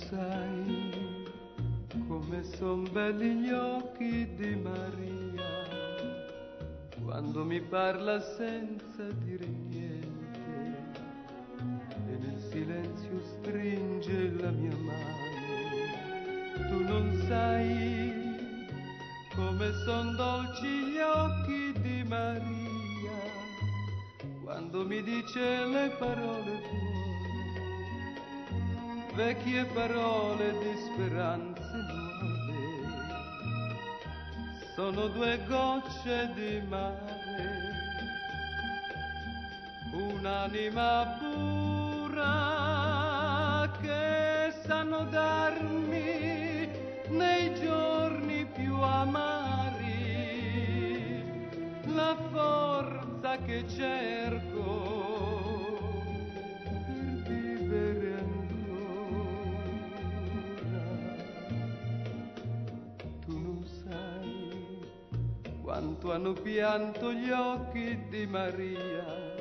sai come son belli gli occhi di Maria quando mi parla senza dire niente e nel silenzio stringe la mia mano. Tu non sai come son dolci gli occhi di Maria quando mi dice le parole buone, vecchie parole di speranze nuove. Sono due gocce di mare, un'anima pura che sanno darmi nei giorni più amari la forza che cerco per vivere ancora. Tu non sai quanto hanno pianto gli occhi di Maria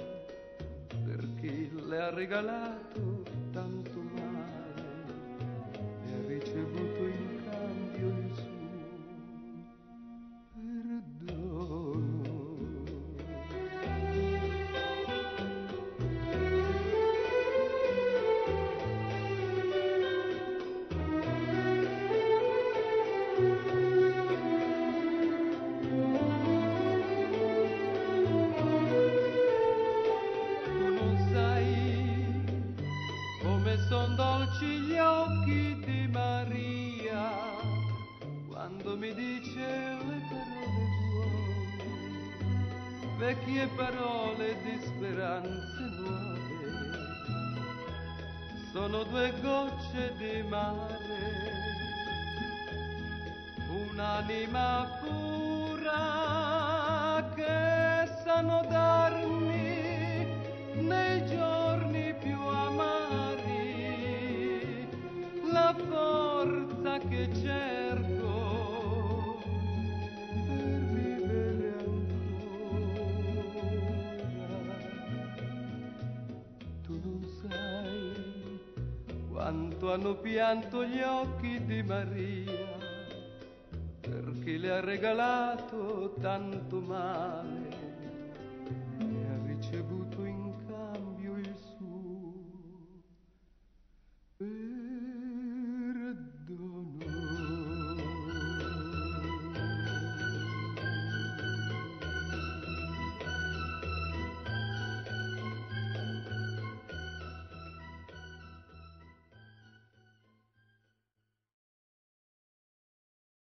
per chi le ha regalato tanto male e ha ricevuto in cambio il suo perdono. Son dolci gli occhi di Maria quando mi dice le parole buone, vecchie parole di speranze nuove. Sono due gocce di mare, un'anima pura che sanno darmi nei giorni più amari la forza che cerco per vivere ancora. Tu non sai quanto hanno pianto gli occhi di Maria per chi le ha regalato tanto male e ha ricevuto in cambio il suo